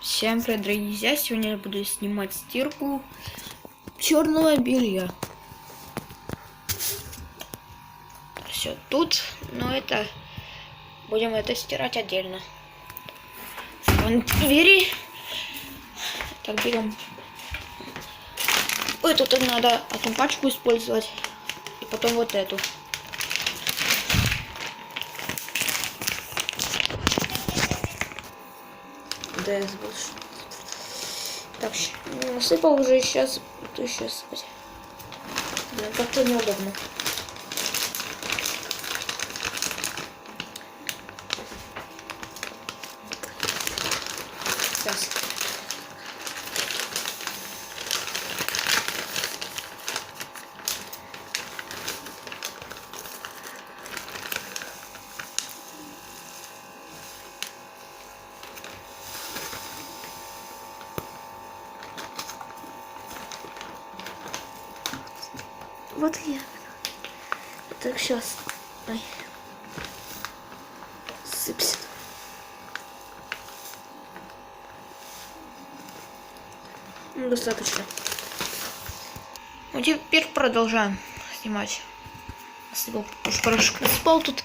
Всем привет, дорогие друзья! Сегодня я буду снимать стирку черного белья. Все тут, но это будем это стирать отдельно. Вон двери. Так, берем. Эту тут надо одну пачку использовать. И потом вот эту. ДС больше. Так, насыпал уже, сейчас буду еще сыпать. Блин, как-то неудобно. Сейчас. Вот я. Так, сейчас. Ай. Сыпься. Ну, достаточно. Ну, теперь продолжаем снимать. Насыпал порошок, насыпал тут.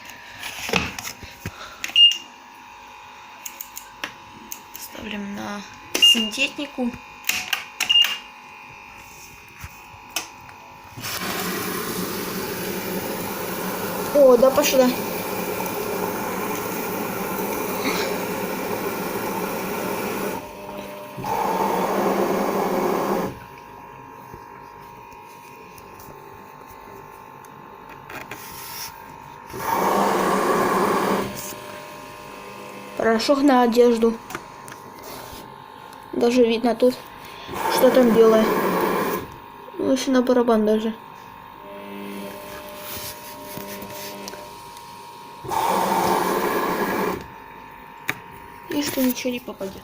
Ставим на синтетику. О, да, пошла. Порошок на одежду. Даже видно тут, что там белое. Ну, еще на барабан даже. И что ничего не попадет.